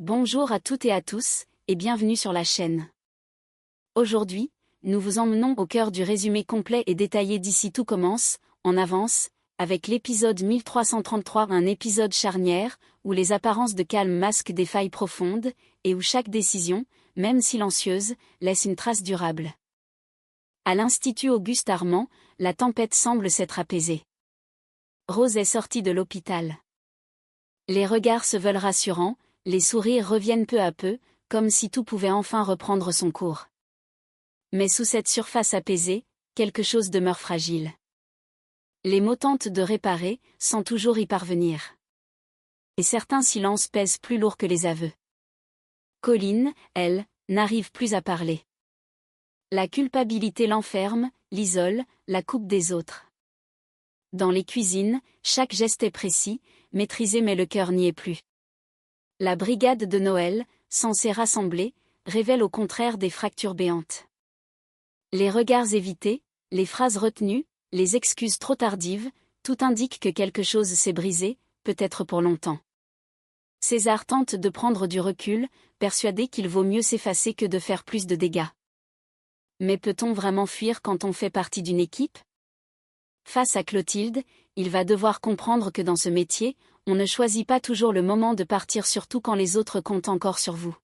Bonjour à toutes et à tous, et bienvenue sur la chaîne. Aujourd'hui, nous vous emmenons au cœur du résumé complet et détaillé d'Ici tout commence, en avance, avec l'épisode 1333, un épisode charnière, où les apparences de calme masquent des failles profondes, et où chaque décision, même silencieuse, laisse une trace durable. À l'Institut Auguste Armand, la tempête semble s'être apaisée. Rose est sortie de l'hôpital. Les regards se veulent rassurants, les sourires reviennent peu à peu, comme si tout pouvait enfin reprendre son cours. Mais sous cette surface apaisée, quelque chose demeure fragile. Les mots tentent de réparer, sans toujours y parvenir. Et certains silences pèsent plus lourd que les aveux. Colline, elle, n'arrive plus à parler. La culpabilité l'enferme, l'isole, la coupe des autres. Dans les cuisines, chaque geste est précis, maîtrisé mais le cœur n'y est plus. La brigade de Noël, censée rassembler, révèle au contraire des fractures béantes. Les regards évités, les phrases retenues, les excuses trop tardives, tout indique que quelque chose s'est brisé, peut-être pour longtemps. César tente de prendre du recul, persuadé qu'il vaut mieux s'effacer que de faire plus de dégâts. Mais peut-on vraiment fuir quand on fait partie d'une équipe ? Face à Clotilde, il va devoir comprendre que dans ce métier, on ne choisit pas toujours le moment de partir, surtout quand les autres comptent encore sur vous.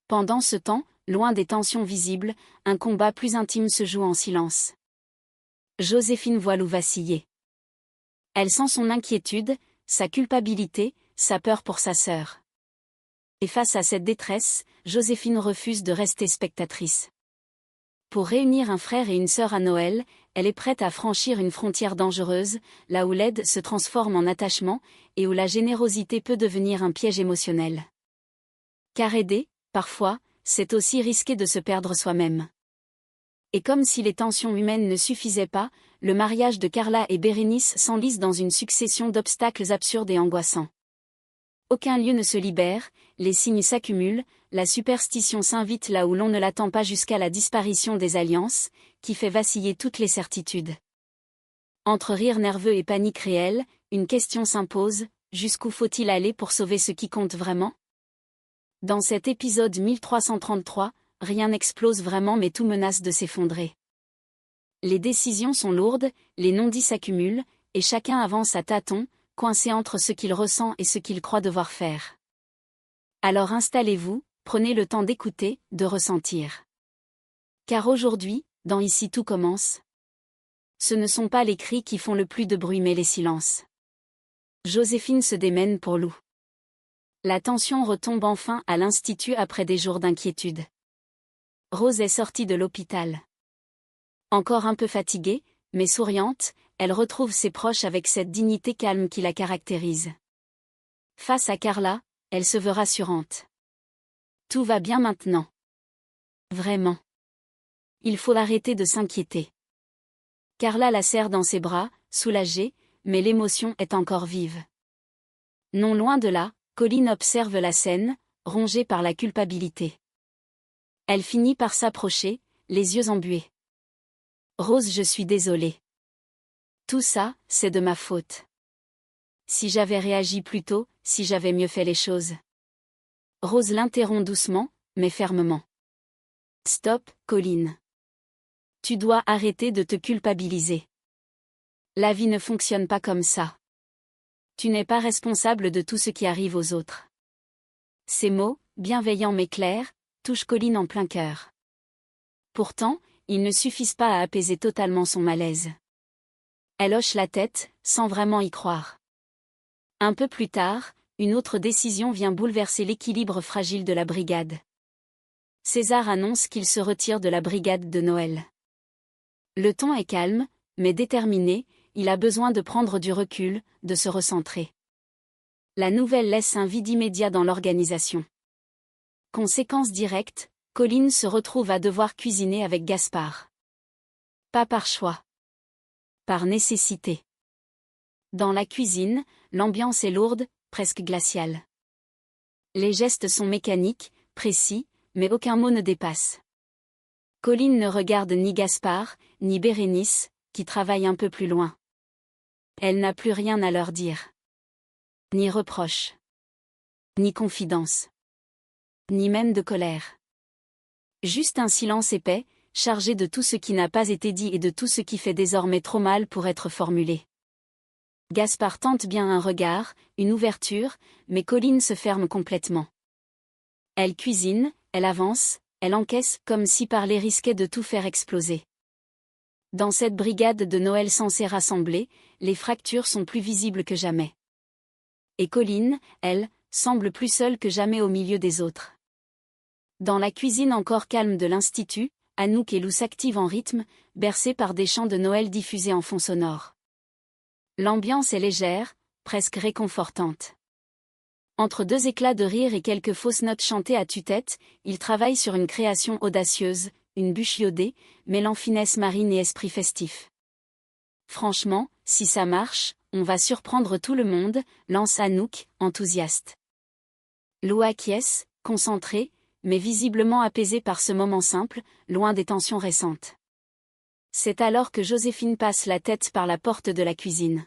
Pendant ce temps, loin des tensions visibles, un combat plus intime se joue en silence. Joséphine voit Lou vaciller. Elle sent son inquiétude, sa culpabilité, sa peur pour sa sœur. Et face à cette détresse, Joséphine refuse de rester spectatrice. Pour réunir un frère et une sœur à Noël, elle est prête à franchir une frontière dangereuse, là où l'aide se transforme en attachement, et où la générosité peut devenir un piège émotionnel. Car aider, parfois, c'est aussi risquer de se perdre soi-même. Et comme si les tensions humaines ne suffisaient pas, le mariage de Carla et Bérénice s'enlise dans une succession d'obstacles absurdes et angoissants. Aucun lieu ne se libère, les signes s'accumulent, la superstition s'invite là où l'on ne l'attend pas jusqu'à la disparition des alliances, qui fait vaciller toutes les certitudes. Entre rire nerveux et panique réelle, une question s'impose, jusqu'où faut-il aller pour sauver ce qui compte vraiment ? Dans cet épisode 1333, rien n'explose vraiment mais tout menace de s'effondrer. Les décisions sont lourdes, les non-dits s'accumulent, et chacun avance à tâtons, coincé entre ce qu'il ressent et ce qu'il croit devoir faire. Alors installez-vous, prenez le temps d'écouter, de ressentir. Car aujourd'hui, dans Ici tout commence, ce ne sont pas les cris qui font le plus de bruit mais les silences. Joséphine se démène pour Lou. La tension retombe enfin à l'Institut après des jours d'inquiétude. Rose est sortie de l'hôpital. Encore un peu fatiguée, mais souriante, elle retrouve ses proches avec cette dignité calme qui la caractérise. Face à Carla, elle se veut rassurante. Tout va bien maintenant. Vraiment. Il faut arrêter de s'inquiéter. Carla la serre dans ses bras, soulagée, mais l'émotion est encore vive. Non loin de là, Colline observe la scène, rongée par la culpabilité. Elle finit par s'approcher, les yeux embués. Rose, je suis désolée. Tout ça, c'est de ma faute. Si j'avais réagi plus tôt, si j'avais mieux fait les choses. Rose l'interrompt doucement, mais fermement. Stop, Colline. Tu dois arrêter de te culpabiliser. La vie ne fonctionne pas comme ça. Tu n'es pas responsable de tout ce qui arrive aux autres. Ces mots, bienveillants mais clairs, touchent Colline en plein cœur. Pourtant, ils ne suffisent pas à apaiser totalement son malaise. Elle hoche la tête, sans vraiment y croire. Un peu plus tard, une autre décision vient bouleverser l'équilibre fragile de la brigade. César annonce qu'il se retire de la brigade de Noël. Le ton est calme, mais déterminé, il a besoin de prendre du recul, de se recentrer. La nouvelle laisse un vide immédiat dans l'organisation. Conséquence directe, Colline se retrouve à devoir cuisiner avec Gaspard. Pas par choix. Par nécessité. Dans la cuisine, l'ambiance est lourde, presque glaciale. Les gestes sont mécaniques, précis, mais aucun mot ne dépasse. Colline ne regarde ni Gaspard, ni Bérénice, qui travaillent un peu plus loin. Elle n'a plus rien à leur dire. Ni reproche. Ni confidence. Ni même de colère. Juste un silence épais, chargé de tout ce qui n'a pas été dit et de tout ce qui fait désormais trop mal pour être formulé. Gaspard tente bien un regard, une ouverture, mais Colline se ferme complètement. Elle cuisine, elle avance, elle encaisse comme si parler risquait de tout faire exploser. Dans cette brigade de Noël censée rassembler, les fractures sont plus visibles que jamais. Et Colline, elle, semble plus seule que jamais au milieu des autres. Dans la cuisine encore calme de l'Institut, Anouk et Lou s'activent en rythme, bercés par des chants de Noël diffusés en fond sonore. L'ambiance est légère, presque réconfortante. Entre deux éclats de rire et quelques fausses notes chantées à tue-tête, ils travaillent sur une création audacieuse, une bûche iodée, mêlant finesse marine et esprit festif. Franchement, si ça marche, on va surprendre tout le monde, lance Anouk, enthousiaste. Lou acquiesce, concentré, mais visiblement apaisé par ce moment simple, loin des tensions récentes. C'est alors que Joséphine passe la tête par la porte de la cuisine.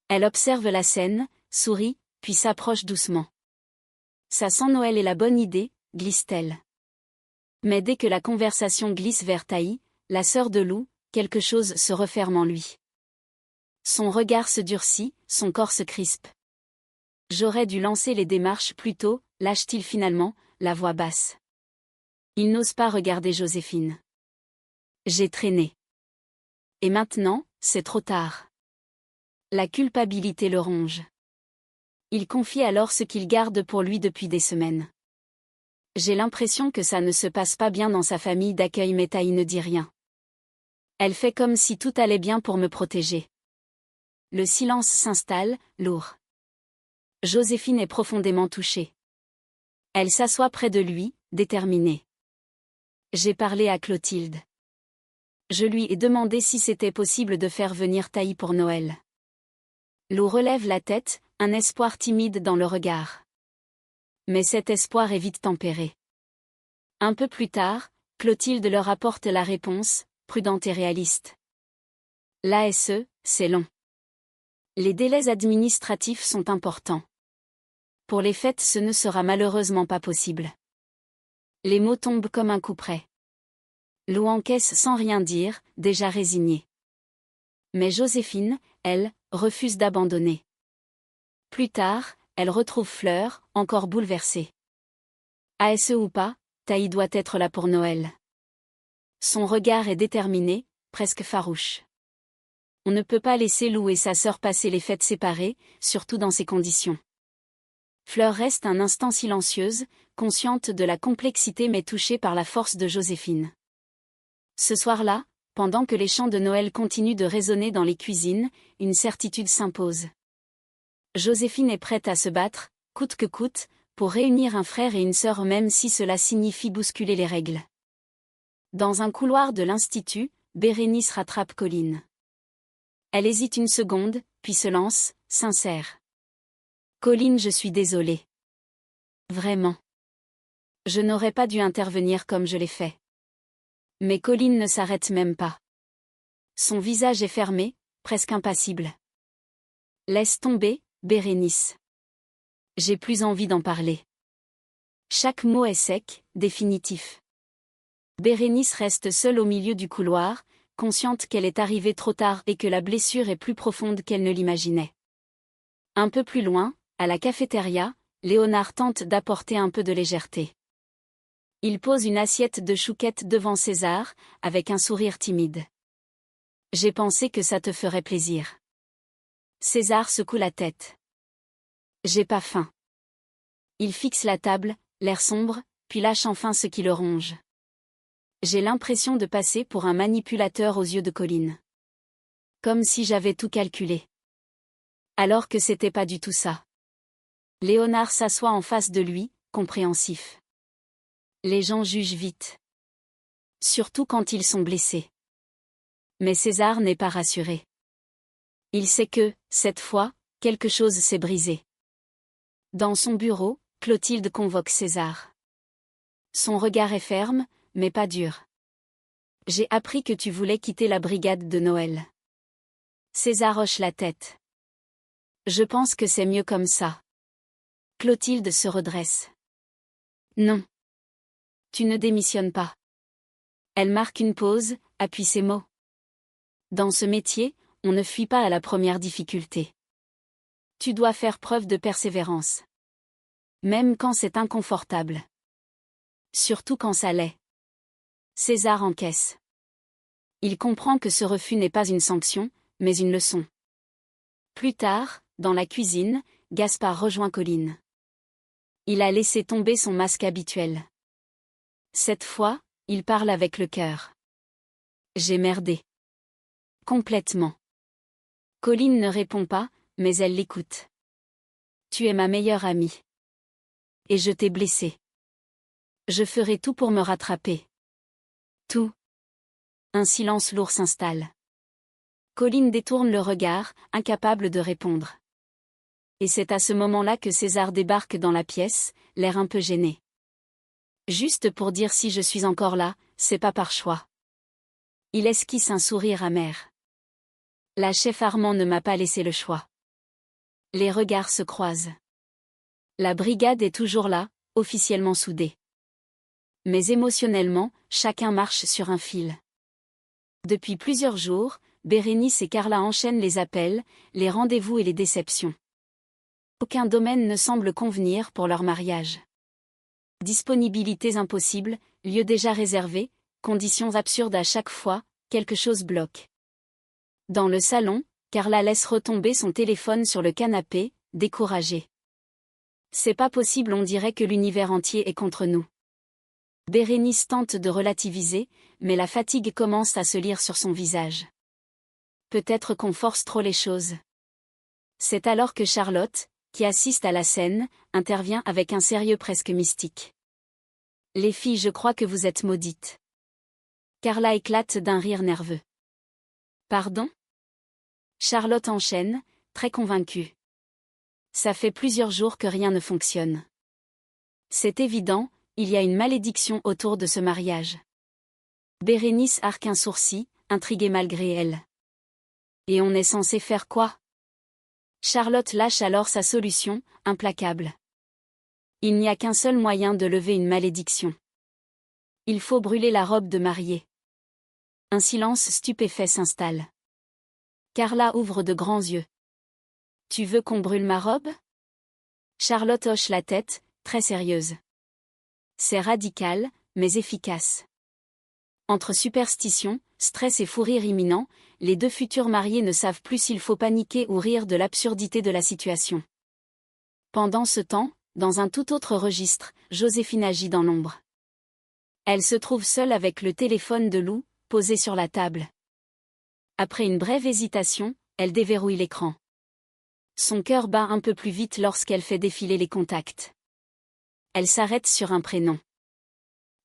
Elle observe la scène, sourit, puis s'approche doucement. Ça sent Noël et la bonne idée, glisse-t-elle. Mais dès que la conversation glisse vers Taï, la sœur de Lou, quelque chose se referme en lui. Son regard se durcit, son corps se crispe. J'aurais dû lancer les démarches plus tôt, lâche-t-il finalement, la voix basse. Il n'ose pas regarder Joséphine. J'ai traîné. Et maintenant, c'est trop tard. La culpabilité le ronge. Il confie alors ce qu'il garde pour lui depuis des semaines. J'ai l'impression que ça ne se passe pas bien dans sa famille d'accueil, mais Taï ne dit rien. Elle fait comme si tout allait bien pour me protéger. Le silence s'installe, lourd. Joséphine est profondément touchée. Elle s'assoit près de lui, déterminée. J'ai parlé à Clotilde. Je lui ai demandé si c'était possible de faire venir Taï pour Noël. Lou relève la tête, un espoir timide dans le regard. Mais cet espoir est vite tempéré. Un peu plus tard, Clotilde leur apporte la réponse, prudente et réaliste. L'ASE, c'est long. Les délais administratifs sont importants. Pour les fêtes, ce ne sera malheureusement pas possible. Les mots tombent comme un coup près. Lou encaisse sans rien dire, déjà résignée. Mais Joséphine, elle, refuse d'abandonner. Plus tard, elle retrouve Fleur, encore bouleversée. ASE ou pas, Taï doit être là pour Noël. Son regard est déterminé, presque farouche. On ne peut pas laisser Lou et sa sœur passer les fêtes séparées, surtout dans ces conditions. Fleur reste un instant silencieuse, consciente de la complexité mais touchée par la force de Joséphine. Ce soir-là, pendant que les chants de Noël continuent de résonner dans les cuisines, une certitude s'impose. Joséphine est prête à se battre, coûte que coûte, pour réunir un frère et une sœur même si cela signifie bousculer les règles. Dans un couloir de l'Institut, Bérénice rattrape Colline. Elle hésite une seconde, puis se lance, sincère. Colline, je suis désolée. Vraiment. Je n'aurais pas dû intervenir comme je l'ai fait. Mais Colline ne s'arrête même pas. Son visage est fermé, presque impassible. Laisse tomber, Bérénice. J'ai plus envie d'en parler. Chaque mot est sec, définitif. Bérénice reste seule au milieu du couloir, consciente qu'elle est arrivée trop tard et que la blessure est plus profonde qu'elle ne l'imaginait. Un peu plus loin, à la cafétéria, Léonard tente d'apporter un peu de légèreté. Il pose une assiette de chouquettes devant César, avec un sourire timide. J'ai pensé que ça te ferait plaisir. César secoue la tête. J'ai pas faim. Il fixe la table, l'air sombre, puis lâche enfin ce qui le ronge. J'ai l'impression de passer pour un manipulateur aux yeux de Colline. Comme si j'avais tout calculé. Alors que c'était pas du tout ça. Léonard s'assoit en face de lui, compréhensif. Les gens jugent vite. Surtout quand ils sont blessés. Mais César n'est pas rassuré. Il sait que, cette fois, quelque chose s'est brisé. Dans son bureau, Clotilde convoque César. Son regard est ferme, mais pas dur. J'ai appris que tu voulais quitter la brigade de Noël. César hoche la tête. Je pense que c'est mieux comme ça. Clotilde se redresse. Non. Tu ne démissionnes pas. Elle marque une pause, appuie ses mots. Dans ce métier, on ne fuit pas à la première difficulté. Tu dois faire preuve de persévérance. Même quand c'est inconfortable. Surtout quand ça l'est. César encaisse. Il comprend que ce refus n'est pas une sanction, mais une leçon. Plus tard, dans la cuisine, Gaspard rejoint Colline. Il a laissé tomber son masque habituel. Cette fois, il parle avec le cœur. J'ai merdé. Complètement. Colline ne répond pas, mais elle l'écoute. Tu es ma meilleure amie. Et je t'ai blessé. Je ferai tout pour me rattraper. Tout. Un silence lourd s'installe. Colline détourne le regard, incapable de répondre. Et c'est à ce moment-là que César débarque dans la pièce, l'air un peu gêné. Juste pour dire si je suis encore là, c'est pas par choix. Il esquisse un sourire amer. La chef Armand ne m'a pas laissé le choix. Les regards se croisent. La brigade est toujours là, officiellement soudée. Mais émotionnellement, chacun marche sur un fil. Depuis plusieurs jours, Bérénice et Carla enchaînent les appels, les rendez-vous et les déceptions. Aucun domaine ne semble convenir pour leur mariage. Disponibilités impossibles, lieux déjà réservés, conditions absurdes à chaque fois, quelque chose bloque. Dans le salon, Carla laisse retomber son téléphone sur le canapé, découragée. C'est pas possible, on dirait que l'univers entier est contre nous. Bérénice tente de relativiser, mais la fatigue commence à se lire sur son visage. Peut-être qu'on force trop les choses. C'est alors que Charlotte, qui assiste à la scène, intervient avec un sérieux presque mystique. Les filles, je crois que vous êtes maudites. Carla éclate d'un rire nerveux. Pardon ? Charlotte enchaîne, très convaincue. Ça fait plusieurs jours que rien ne fonctionne. C'est évident, il y a une malédiction autour de ce mariage. Bérénice arque un sourcil, intriguée malgré elle. Et on est censé faire quoi ? Charlotte lâche alors sa solution, implacable. Il n'y a qu'un seul moyen de lever une malédiction. Il faut brûler la robe de mariée. Un silence stupéfait s'installe. Carla ouvre de grands yeux. Tu veux qu'on brûle ma robe ? Charlotte hoche la tête, très sérieuse. C'est radical, mais efficace. Entre superstition, stress et fou rire imminent, les deux futurs mariés ne savent plus s'il faut paniquer ou rire de l'absurdité de la situation. Pendant ce temps, dans un tout autre registre, Joséphine agit dans l'ombre. Elle se trouve seule avec le téléphone de Lou, posé sur la table. Après une brève hésitation, elle déverrouille l'écran. Son cœur bat un peu plus vite lorsqu'elle fait défiler les contacts. Elle s'arrête sur un prénom.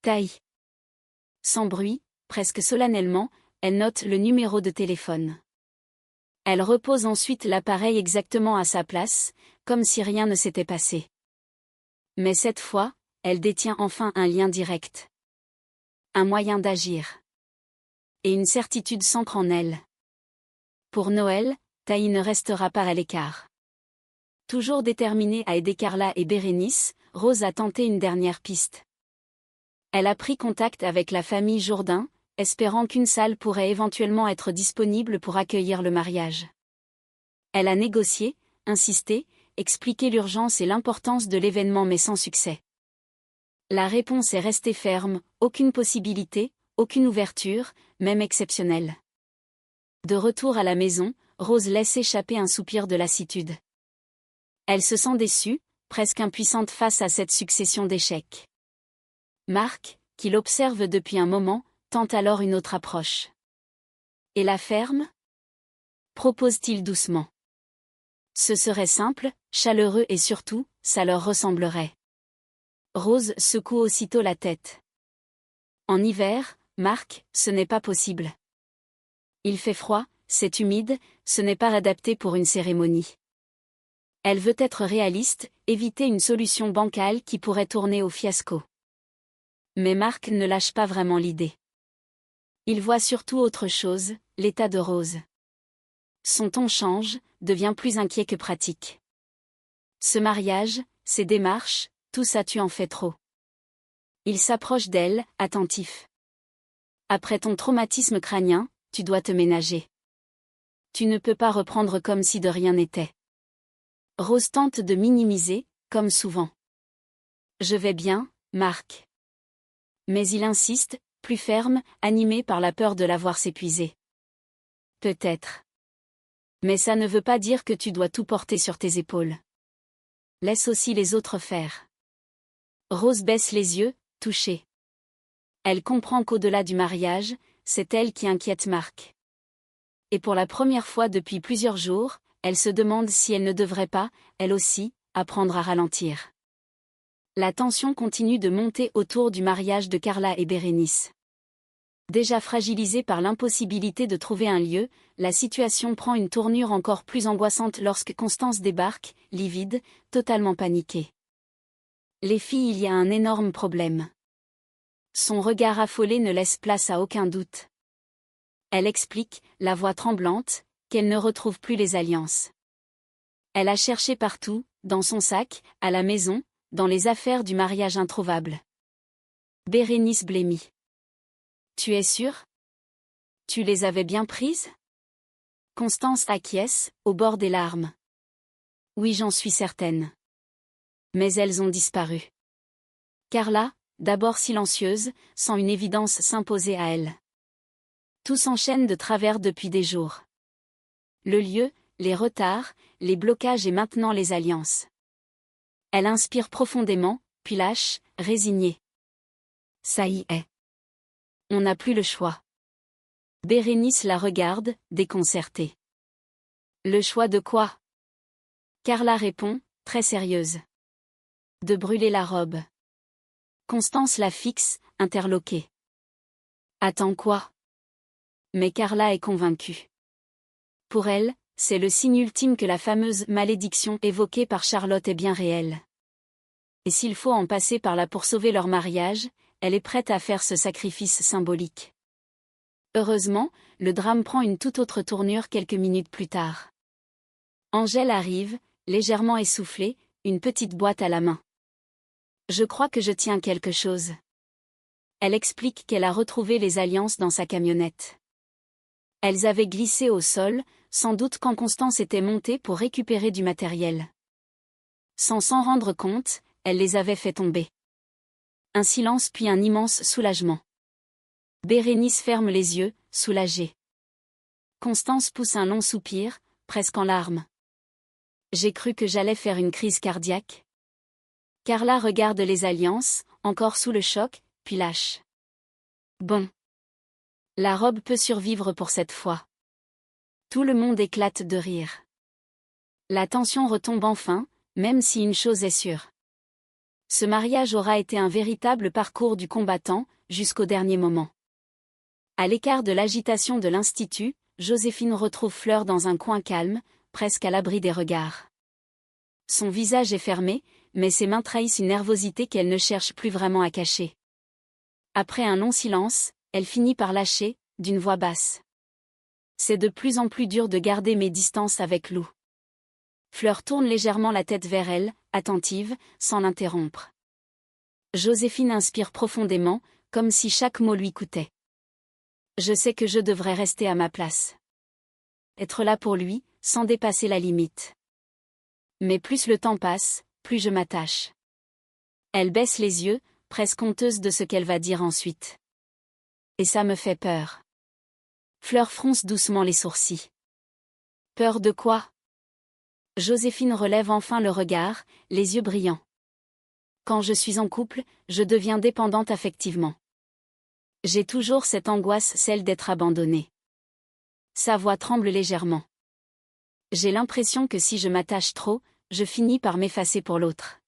Taï. Sans bruit, presque solennellement, elle note le numéro de téléphone. Elle repose ensuite l'appareil exactement à sa place, comme si rien ne s'était passé. Mais cette fois, elle détient enfin un lien direct. Un moyen d'agir. Et une certitude s'ancre en elle. Pour Noël, Taï ne restera pas à l'écart. Toujours déterminée à aider Carla et Bérénice, Rose a tenté une dernière piste. Elle a pris contact avec la famille Jourdain, espérant qu'une salle pourrait éventuellement être disponible pour accueillir le mariage. Elle a négocié, insisté, expliqué l'urgence et l'importance de l'événement mais sans succès. La réponse est restée ferme, aucune possibilité, aucune ouverture, même exceptionnelle. De retour à la maison, Rose laisse échapper un soupir de lassitude. Elle se sent déçue, presque impuissante face à cette succession d'échecs. Marc, qui l'observe depuis un moment, tente alors une autre approche. Et la ferme ? Propose-t-il doucement. Ce serait simple, chaleureux et surtout, ça leur ressemblerait. Rose secoue aussitôt la tête. En hiver, Marc, ce n'est pas possible. Il fait froid, c'est humide, ce n'est pas adapté pour une cérémonie. Elle veut être réaliste, éviter une solution bancale qui pourrait tourner au fiasco. Mais Marc ne lâche pas vraiment l'idée. Il voit surtout autre chose, l'état de Rose. Son ton change, devient plus inquiet que pratique. Ce mariage, ses démarches, tout ça tu en fais trop. Il s'approche d'elle, attentif. Après ton traumatisme crânien, tu dois te ménager. Tu ne peux pas reprendre comme si de rien n'était. Rose tente de minimiser, comme souvent. Je vais bien, Marc. Mais il insiste, plus ferme, animé par la peur de la voir s'épuiser. Peut-être. Mais ça ne veut pas dire que tu dois tout porter sur tes épaules. Laisse aussi les autres faire. Rose baisse les yeux, touchée. Elle comprend qu'au-delà du mariage, c'est elle qui inquiète Marc. Et pour la première fois depuis plusieurs jours, elle se demande si elle ne devrait pas, elle aussi, apprendre à ralentir. La tension continue de monter autour du mariage de Carla et Bérénice. Déjà fragilisée par l'impossibilité de trouver un lieu, la situation prend une tournure encore plus angoissante lorsque Constance débarque, livide, totalement paniquée. Les filles, il y a un énorme problème. Son regard affolé ne laisse place à aucun doute. Elle explique, la voix tremblante, qu'elle ne retrouve plus les alliances. Elle a cherché partout, dans son sac, à la maison, dans les affaires du mariage introuvable. Bérénice blêmit. Tu es sûre? Tu les avais bien prises? Constance acquiesce, au bord des larmes. Oui, j'en suis certaine. Mais elles ont disparu. Carla, d'abord silencieuse, sent une évidence s'imposer à elle. Tout s'enchaîne de travers depuis des jours. Le lieu, les retards, les blocages et maintenant les alliances. Elle inspire profondément, puis lâche, résignée. Ça y est. On n'a plus le choix. Bérénice la regarde, déconcertée. Le choix de quoi? Carla répond, très sérieuse. De brûler la robe. Constance la fixe, interloquée. Attends quoi? Mais Carla est convaincue. Pour elle, c'est le signe ultime que la fameuse malédiction évoquée par Charlotte est bien réelle. Et s'il faut en passer par là pour sauver leur mariage, elle est prête à faire ce sacrifice symbolique. Heureusement, le drame prend une toute autre tournure quelques minutes plus tard. Angèle arrive, légèrement essoufflée, une petite boîte à la main. Je crois que je tiens quelque chose. Elle explique qu'elle a retrouvé les alliances dans sa camionnette. Elles avaient glissé au sol, sans doute quand Constance était montée pour récupérer du matériel. Sans s'en rendre compte, elle les avait fait tomber. Un silence puis un immense soulagement. Bérénice ferme les yeux, soulagée. Constance pousse un long soupir, presque en larmes. J'ai cru que j'allais faire une crise cardiaque. Carla regarde les alliances, encore sous le choc, puis lâche. Bon. La robe peut survivre pour cette fois. Tout le monde éclate de rire. La tension retombe enfin, même si une chose est sûre. Ce mariage aura été un véritable parcours du combattant, jusqu'au dernier moment. À l'écart de l'agitation de l'Institut, Joséphine retrouve Fleur dans un coin calme, presque à l'abri des regards. Son visage est fermé, mais ses mains trahissent une nervosité qu'elle ne cherche plus vraiment à cacher. Après un long silence, elle finit par lâcher, d'une voix basse. C'est de plus en plus dur de garder mes distances avec Lou. Fleur tourne légèrement la tête vers elle, attentive, sans l'interrompre. Joséphine inspire profondément, comme si chaque mot lui coûtait. Je sais que je devrais rester à ma place. Être là pour lui, sans dépasser la limite. Mais plus le temps passe, plus je m'attache. Elle baisse les yeux, presque honteuse de ce qu'elle va dire ensuite. Et ça me fait peur. Fleur fronce doucement les sourcils. Peur de quoi? Joséphine relève enfin le regard, les yeux brillants. Quand je suis en couple, je deviens dépendante affectivement. J'ai toujours cette angoisse, celle d'être abandonnée. Sa voix tremble légèrement. J'ai l'impression que si je m'attache trop, je finis par m'effacer pour l'autre.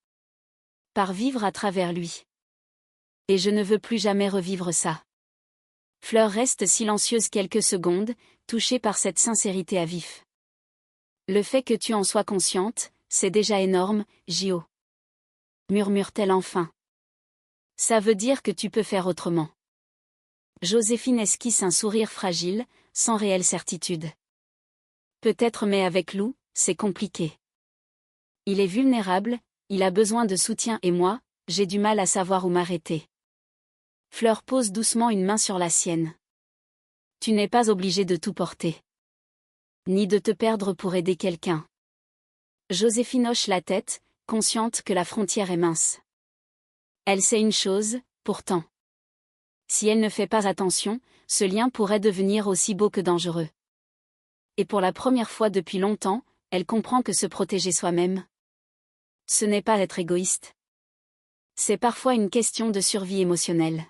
Par vivre à travers lui. Et je ne veux plus jamais revivre ça. Fleur reste silencieuse quelques secondes, touchée par cette sincérité à vif. Le fait que tu en sois consciente, c'est déjà énorme, Jo. Murmure-t-elle enfin. Ça veut dire que tu peux faire autrement. Joséphine esquisse un sourire fragile, sans réelle certitude. Peut-être mais avec Lou, c'est compliqué. Il est vulnérable, il a besoin de soutien et moi, j'ai du mal à savoir où m'arrêter. Fleur pose doucement une main sur la sienne. Tu n'es pas obligé de tout porter. Ni de te perdre pour aider quelqu'un. Joséphine hoche la tête, consciente que la frontière est mince. Elle sait une chose, pourtant. Si elle ne fait pas attention, ce lien pourrait devenir aussi beau que dangereux. Et pour la première fois depuis longtemps, elle comprend que se protéger soi-même, ce n'est pas être égoïste. C'est parfois une question de survie émotionnelle.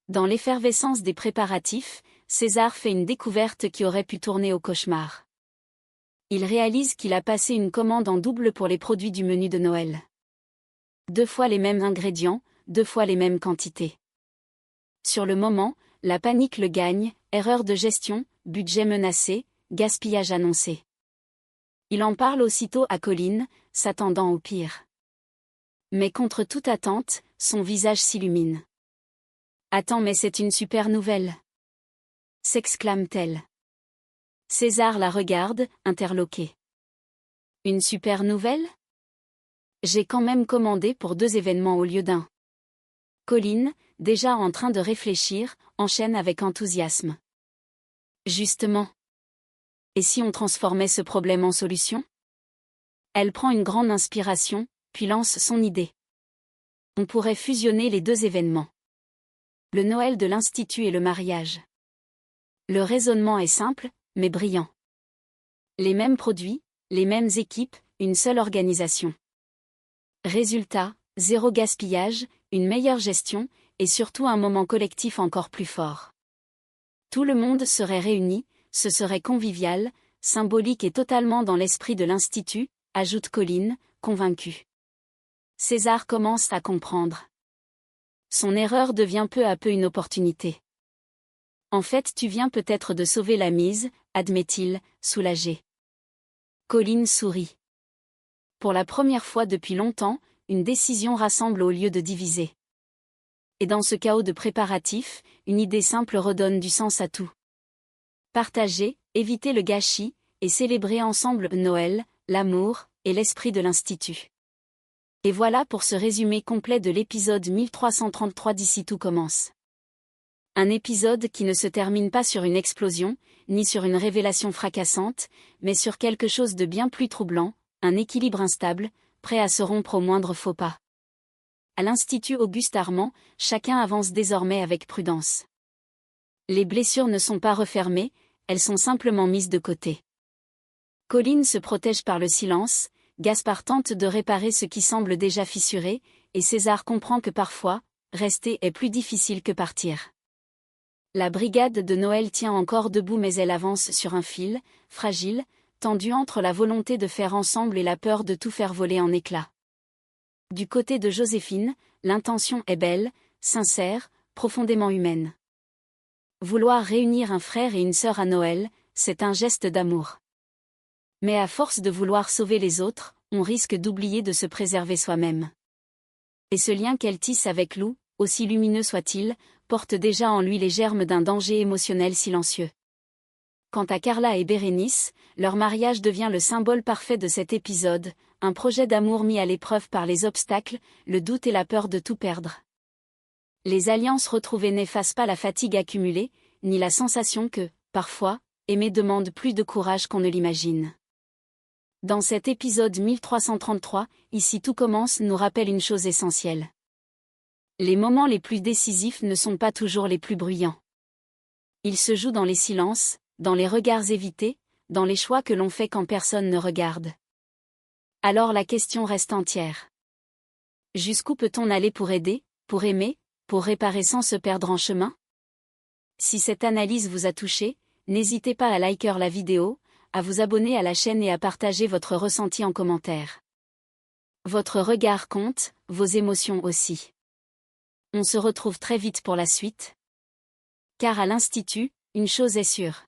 Dans l'effervescence des préparatifs, César fait une découverte qui aurait pu tourner au cauchemar. Il réalise qu'il a passé une commande en double pour les produits du menu de Noël. 2 fois les mêmes ingrédients, 2 fois les mêmes quantités. Sur le moment, la panique le gagne, erreur de gestion, budget menacé, gaspillage annoncé. Il en parle aussitôt à Colin, s'attendant au pire. Mais contre toute attente, son visage s'illumine. « Attends, mais c'est une super nouvelle !» s'exclame-t-elle. César la regarde, interloqué. « Une super nouvelle ? J'ai quand même commandé pour 2 événements au lieu d'un. » Colin, déjà en train de réfléchir, enchaîne avec enthousiasme. « Justement. Et si on transformait ce problème en solution ? » Elle prend une grande inspiration, puis lance son idée. On pourrait fusionner les 2 événements. Le Noël de l'Institut et le mariage. Le raisonnement est simple, mais brillant. Les mêmes produits, les mêmes équipes, une seule organisation. Résultat, 0 gaspillage, une meilleure gestion, et surtout un moment collectif encore plus fort. Tout le monde serait réuni, ce serait convivial, symbolique et totalement dans l'esprit de l'Institut, ajoute Colin, convaincu. César commence à comprendre. Son erreur devient peu à peu une opportunité. En fait, tu viens peut-être de sauver la mise, admet-il, soulagé. Colin sourit. Pour la première fois depuis longtemps, une décision rassemble au lieu de diviser. Et dans ce chaos de préparatifs, une idée simple redonne du sens à tout. Partager, éviter le gâchis, et célébrer ensemble Noël, l'amour, et l'esprit de l'Institut. Et voilà pour ce résumé complet de l'épisode 1333 d'Ici tout commence. Un épisode qui ne se termine pas sur une explosion, ni sur une révélation fracassante, mais sur quelque chose de bien plus troublant, un équilibre instable, prêt à se rompre au moindre faux pas. À l'Institut Auguste Armand, chacun avance désormais avec prudence. Les blessures ne sont pas refermées, elles sont simplement mises de côté. Colin se protège par le silence, Gaspard tente de réparer ce qui semble déjà fissuré, et César comprend que parfois, rester est plus difficile que partir. La brigade de Noël tient encore debout mais elle avance sur un fil, fragile, tendu entre la volonté de faire ensemble et la peur de tout faire voler en éclats. Du côté de Joséphine, l'intention est belle, sincère, profondément humaine. Vouloir réunir un frère et une sœur à Noël, c'est un geste d'amour. Mais à force de vouloir sauver les autres, on risque d'oublier de se préserver soi-même. Et ce lien qu'elle tisse avec Lou, aussi lumineux soit-il, porte déjà en lui les germes d'un danger émotionnel silencieux. Quant à Carla et Bérénice, leur mariage devient le symbole parfait de cet épisode, un projet d'amour mis à l'épreuve par les obstacles, le doute et la peur de tout perdre. Les alliances retrouvées n'effacent pas la fatigue accumulée, ni la sensation que, parfois, aimer demande plus de courage qu'on ne l'imagine. Dans cet épisode 1333, Ici tout commence nous rappelle une chose essentielle. Les moments les plus décisifs ne sont pas toujours les plus bruyants. Ils se jouent dans les silences, dans les regards évités, dans les choix que l'on fait quand personne ne regarde. Alors la question reste entière. Jusqu'où peut-on aller pour aider, pour aimer, pour réparer sans se perdre en chemin ? Si cette analyse vous a touché, n'hésitez pas à liker la vidéo, à vous abonner à la chaîne et à partager votre ressenti en commentaire. Votre regard compte, vos émotions aussi. On se retrouve très vite pour la suite. Car à l'Institut, une chose est sûre.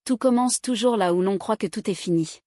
Tout commence toujours là où l'on croit que tout est fini.